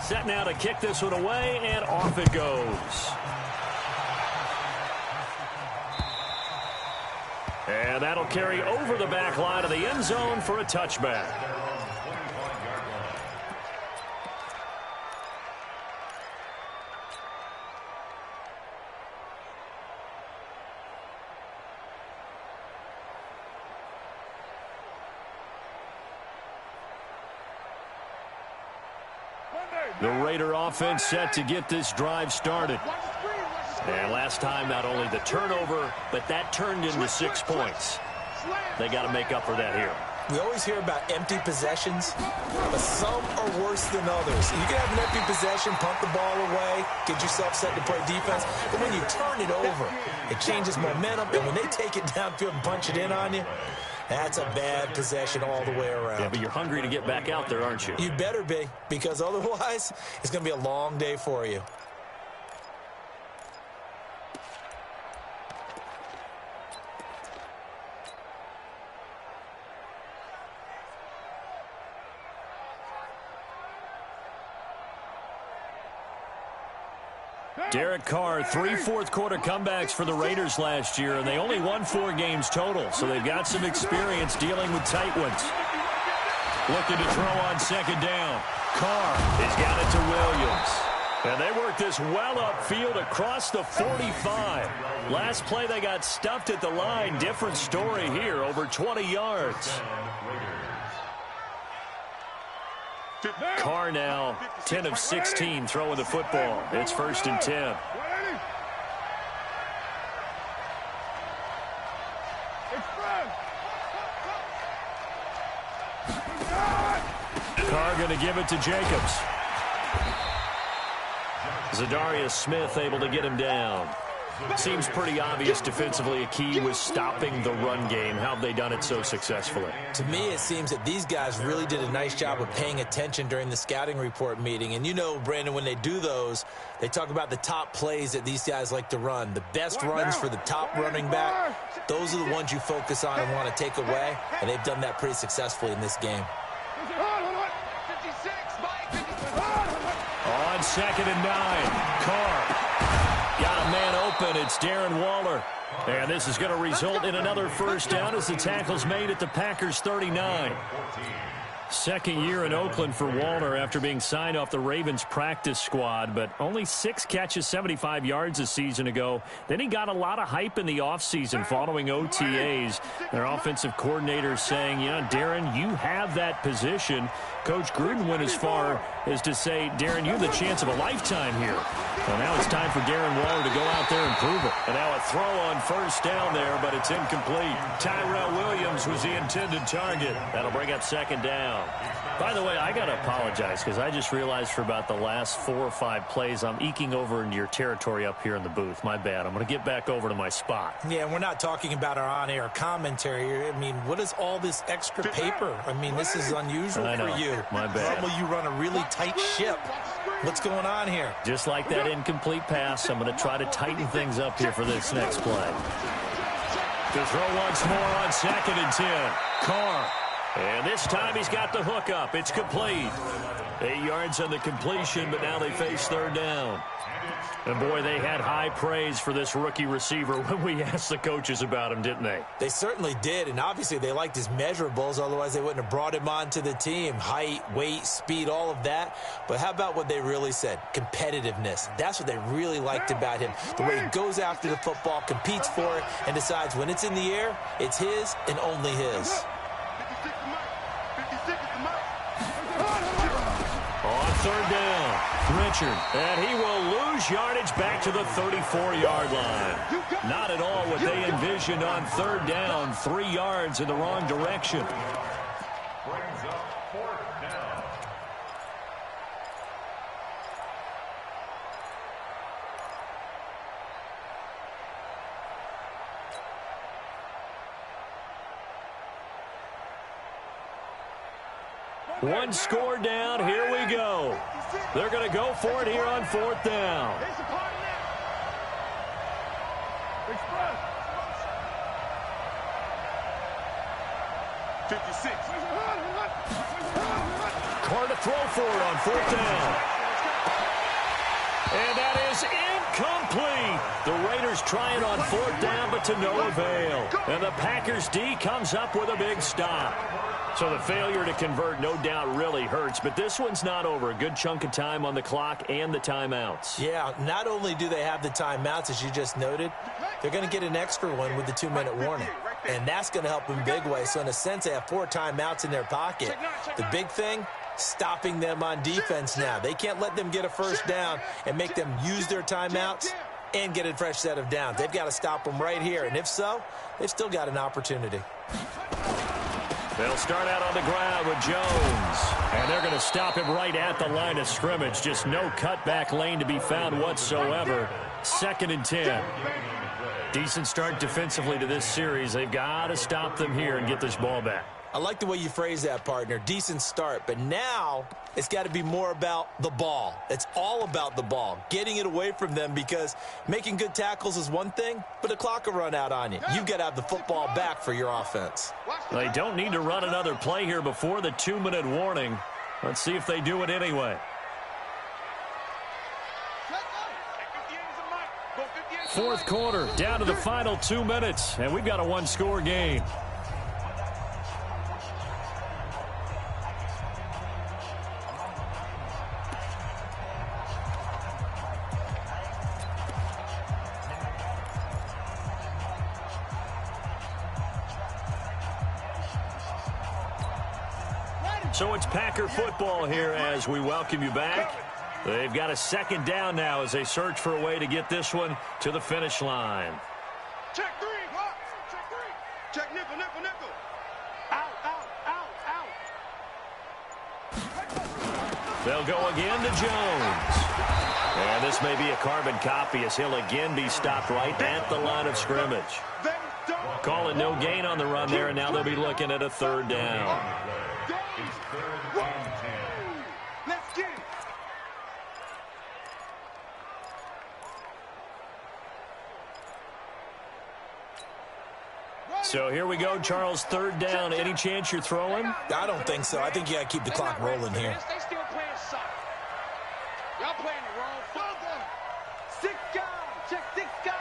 Set now to kick this one away, and off it goes. And that'll carry over the back line of the end zone for a touchback. The Raider offense set to get this drive started. And last time, not only the turnover, but that turned into 6 points. They got to make up for that here. We always hear about empty possessions, but some are worse than others. You can have an empty possession, punt the ball away, get yourself set to play defense, but when you turn it over, it changes momentum, and when they take it downfield and punch it in on you, that's a bad possession all the way around. Yeah, but you're hungry to get back out there, aren't you? You better be, because otherwise, it's going to be a long day for you. Derek Carr, 3 fourth-quarter comebacks for the Raiders last year, and they only won 4 games total, so they've got some experience dealing with tight ones. Looking to throw on second down. Carr has got it to Williams. And they work this well upfield across the 45. Last play, they got stuffed at the line. Different story here, over 20 yards. Carr now 10 of 16 throwing the football. It's 1st and 10. Carr going to give it to Jacobs. Zadarius Smith able to get him down. Seems pretty obvious defensively a key was stopping the run game. How have they done it so successfully? To me, it seems that these guys really did a nice job of paying attention during the scouting report meeting. And you know, Brandon, when they do those, they talk about the top plays that these guys like to run. The best runs for the top running back, those are the ones you focus on and want to take away. And they've done that pretty successfully in this game. On 2nd and 9, Carr. Got a man open. It's Darren Waller. And this is going to result in another first down as the tackle's made at the Packers' 39. Second year in Oakland for Waller after being signed off the Ravens practice squad, but only 6 catches, 75 yards a season ago. Then he got a lot of hype in the offseason following OTAs. Their offensive coordinator saying, you know, Darren, you have that position. Coach Gruden went as far as to say, Darren, you have the chance of a lifetime here. Well, now it's time for Darren Waller to go out there and prove it. And now a throw on first down there, but it's incomplete. Tyrell Williams was the intended target. That'll bring up second down. By the way, I got to apologize because I just realized for about the last 4 or 5 plays, I'm eking over into your territory up here in the booth. My bad. I'm going to get back over to my spot. Yeah, we're not talking about our on-air commentary here. I mean, what is all this extra paper? I mean, this is unusual for you. My bad. Normally you run a really tight ship. What's going on here? Just like that incomplete pass, I'm going to try to tighten things up here for this next play. To throw once more on 2nd and 10. Carr. And this time he's got the hook up. It's complete. 8 yards on the completion, but now they face third down. And, boy, they had high praise for this rookie receiver when we asked the coaches about him, didn't they? They certainly did, and obviously they liked his measurables. Otherwise, they wouldn't have brought him onto the team. Height, weight, speed, all of that. But how about what they really said? Competitiveness. That's what they really liked about him. The way he goes after the football, competes for it, and decides when it's in the air, it's his and only his. On third down, Richard, and he will lose yardage back to the 34-yard line. Not at all what they envisioned on third down, 3 yards in the wrong direction. Brings up 4th down. One score down. Here we go. They're going to go for it here on 4th down. Carr to throw for it on 4th down. And that is incomplete. The Raiders try it on 4th down, but to no avail. And the Packers D comes up with a big stop. So the failure to convert, no doubt, really hurts. But this one's not over. A good chunk of time on the clock and the timeouts. Yeah, not only do they have the timeouts, as you just noted, they're going to get an extra one with the 2-minute warning. And that's going to help them big way. So in a sense, they have 4 timeouts in their pocket. The big thing, stopping them on defense now. They can't let them get a first down and make them use their timeouts and get a fresh set of downs. They've got to stop them right here. And if so, they've still got an opportunity. They'll start out on the ground with Jones. And they're going to stop him right at the line of scrimmage. Just no cutback lane to be found whatsoever. 2nd and 10. Decent start defensively to this series. They've got to stop them here and get this ball back. I like the way you phrase that, partner. Decent start. But now it's got to be more about the ball. It's all about the ball. Getting it away from them, because making good tackles is one thing, but the clock will run out on you. You've got to have the football back for your offense. They don't need to run another play here before the 2-minute warning. Let's see if they do it anyway. 4th quarter, down to the final 2 minutes, and we've got a 1-score game. So it's Packer football here as we welcome you back. They've got a 2nd down now as they search for a way to get this one to the finish line. Check 3. Check 3. Check nickel, nickel, nickel. Out, out, out, out. They'll go again to Jones. And this may be a carbon copy as he'll again be stopped right at the line of scrimmage. Call it no gain on the run there, and now they'll be looking at a 3rd down. Let's get it. So here we go, Charles, 3rd down. Any chance you're throwing? I don't think so. I think you got to keep the clock rolling here. They still playing soccer. Y'all playing the wrong football. 6 guys. Check 6 guys.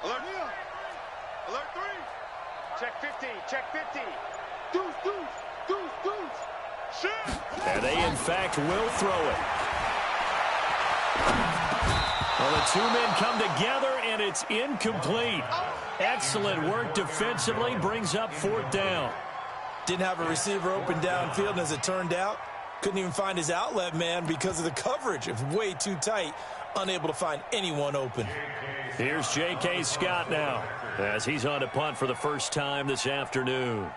Alert 1. Alert 3. Check 15. Check 15. Deuce, deuce, deuce, deuce. Shit. And they, in fact, will throw it. Well, the 2 men come together, and it's incomplete. Excellent work defensively, brings up 4th down. Didn't have a receiver open downfield, and as it turned out, couldn't even find his outlet man because of the coverage. It was way too tight, unable to find anyone open. Here's J.K. Scott now as he's on to punt for the first time this afternoon.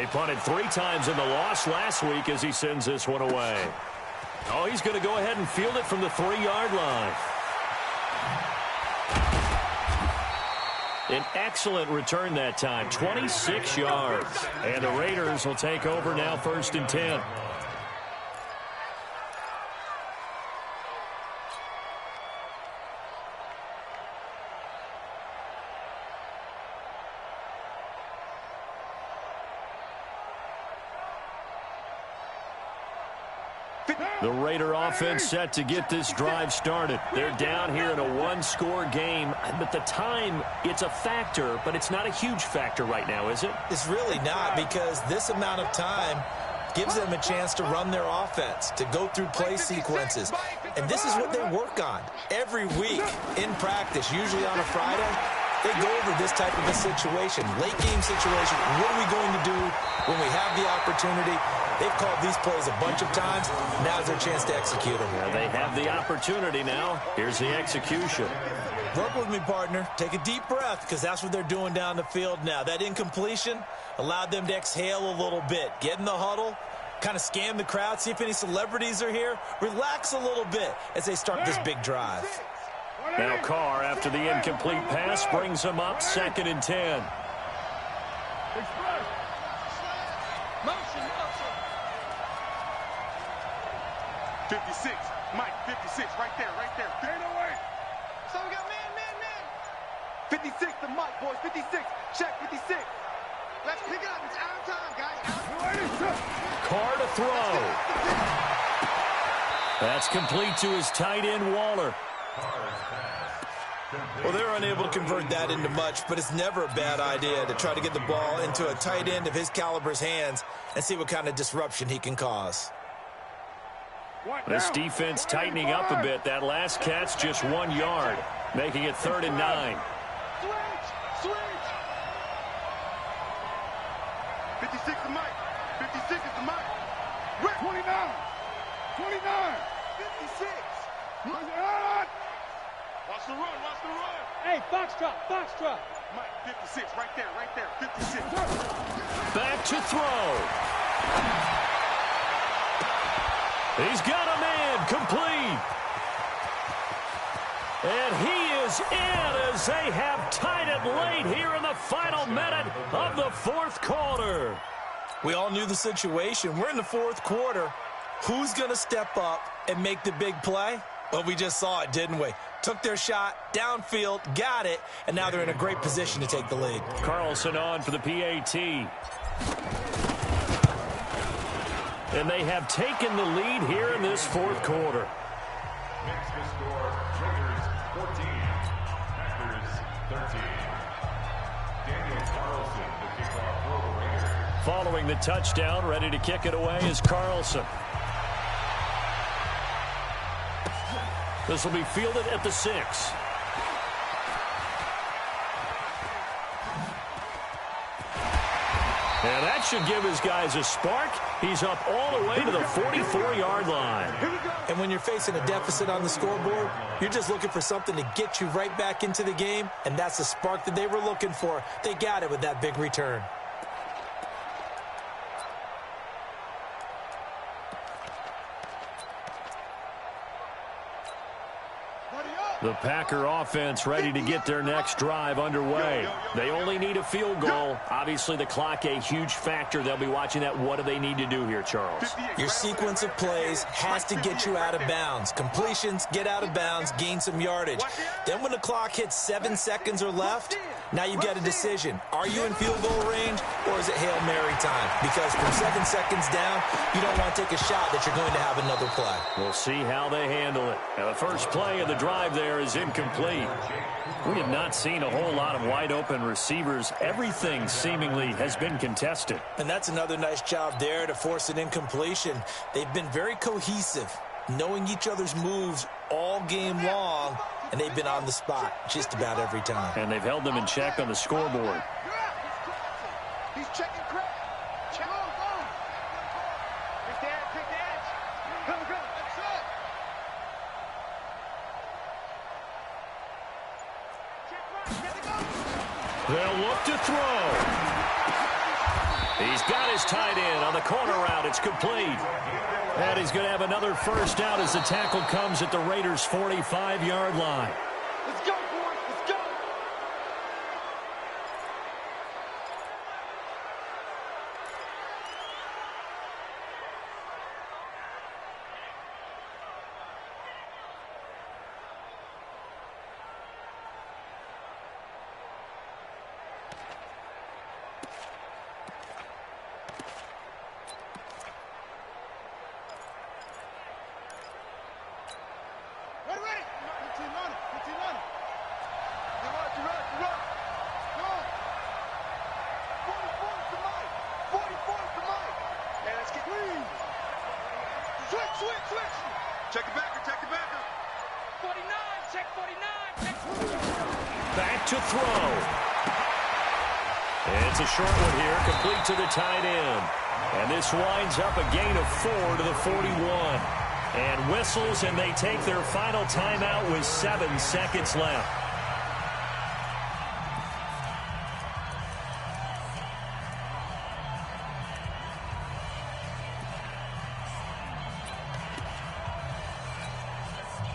He punted 3 times in the loss last week as he sends this one away. Oh, he's going to go ahead and field it from the 3-yard line. An excellent return that time, 26 yards. And the Raiders will take over now, 1st and 10. The Raider offense set to get this drive started. They're down here in a 1-score game. But the time, it's a factor, but it's not a huge factor right now, is it? It's really not, because this amount of time gives them a chance to run their offense, to go through play sequences. And this is what they work on every week in practice, usually on a Friday. They go over this type of a situation, late game situation. What are we going to do when we have the opportunity? They've called these plays a bunch of times. Now's their chance to execute them. Well, they have the opportunity now. Here's the execution. Work with me, partner. Take a deep breath, because that's what they're doing down the field now. That incompletion allowed them to exhale a little bit. Get in the huddle, kind of scan the crowd, see if any celebrities are here. Relax a little bit as they start this big drive. Now Carr, after the incomplete pass, brings them up 2nd and 10. Motion, motion. 56. Mike, 56. Right there, right there. Fade away. So we got man. 56 to Mike, boys. 56. Check 56. Let's pick it up. It's out of time, guys. Carr to throw. That's complete to his tight end, Waller. Well, they're unable to convert that into much, but it's never a bad idea to try to get the ball into a tight end of his caliber's hands and see what kind of disruption he can cause. This defense tightening up a bit. That last catch, just 1 yard. making it 3rd and 9. Switch. 56 is Mike. 56 is the Mike. 29. 56. Watch the run. Hey, Foxtrot. Mike, 56, right there, 56. Back to throw. He's got a man complete. And he is in as they have tied it late here in the final minute of the 4th quarter. We all knew the situation. We're in the 4th quarter. Who's going to step up and make the big play? Well, we just saw it, didn't we? Took their shot, downfield, got it, and now they're in a great position to take the lead. Carlson on for the PAT. And they have taken the lead here in this 4th quarter. Next to score, Raiders 14, Packers 13. Daniel Carlson, the kickoff for the Raiders. Following the touchdown, ready to kick it away is Carlson. This will be fielded at the 6. And that should give his guys a spark. He's up all the way to the 44-yard line. And when you're facing a deficit on the scoreboard, you're just looking for something to get you right back into the game, and that's the spark that they were looking for. They got it with that big return. The Packer offense ready to get their next drive underway. They only need a field goal. Obviously, the clock a huge factor. They'll be watching that. What do they need to do here, Charles? Your sequence of plays has to get you out of bounds. Completions, get out of bounds, gain some yardage. Then when the clock hits 7 seconds or left, now you've got a decision. Are you in field goal range, or is it Hail Mary time? Because from 7 seconds down, you don't want to take a shot that you're going to have another play. We'll see how they handle it. Now, the first play of the drive there is incomplete. We have not seen a whole lot of wide-open receivers. Everything seemingly has been contested. And that's another nice job there to force an incompletion. They've been very cohesive, knowing each other's moves all game long, and they've been on the spot just about every time. And they've held them in check on the scoreboard. He's checking crap. Check on. Pick the edge. Go. That's it. They'll look to throw. He's got his tight end on the corner route. It's complete. And he's going to have another first down as the tackle comes at the Raiders' 45-yard line. Let's go, boys. Let's go. Ready. 15 running. You run. Go. 44 to Mike. Hey, let's get clean. Switch. Check it backer. 49. Check 49. Back to throw. It's a short one here, complete to the tight end. And this winds up a gain of 4 to the 41. And whistles, and they take their final timeout with 7 seconds left.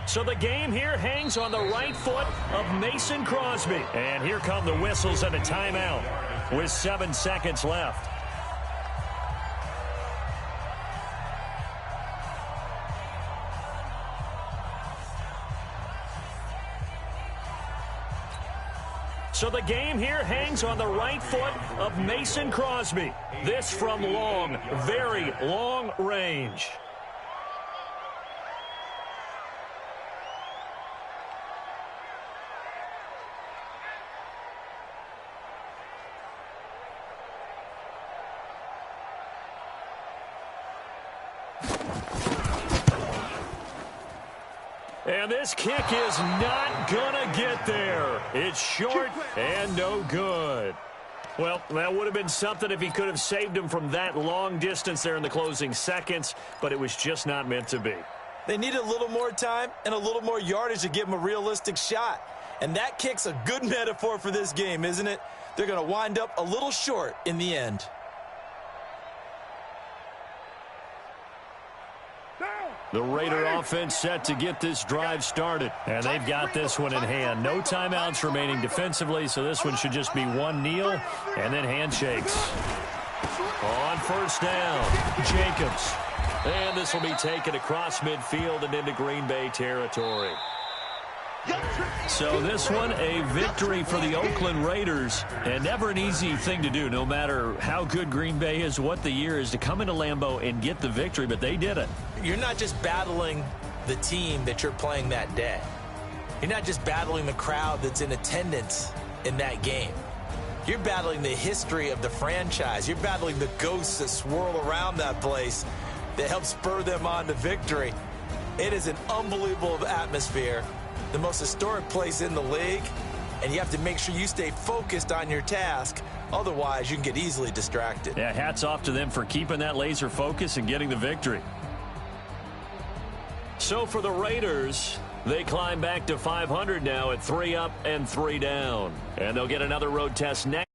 So the game here hangs on the right foot of Mason Crosby. And here come the whistles and a timeout with 7 seconds left. So the game here hangs on the right foot of Mason Crosby. This from long, very long range. And this kick is not going to get there. It's short and no good. Well, that would have been something if he could have saved him from that long distance there in the closing seconds, but it was just not meant to be. They needed a little more time and a little more yardage to give him a realistic shot. And that kick's a good metaphor for this game, isn't it? They're going to wind up a little short in the end. The Raider offense set to get this drive started. And they've got this one in hand. No timeouts remaining defensively, so this one should just be one kneel and then handshakes. On first down, Jacobs. And this will be taken across midfield and into Green Bay territory. So this one, a victory for the Oakland Raiders, and never an easy thing to do, no matter how good Green Bay is, what the year is, to come into Lambeau and get the victory, but they did it. You're not just battling the team that you're playing that day. You're not just battling the crowd that's in attendance in that game. You're battling the history of the franchise. You're battling the ghosts that swirl around that place that help spur them on to victory. It is an unbelievable atmosphere. The most historic place in the league, and you have to make sure you stay focused on your task. Otherwise, you can get easily distracted. Yeah, hats off to them for keeping that laser focus and getting the victory. So for the Raiders, they climb back to 500 now at 3 up and 3 down. And they'll get another road test next.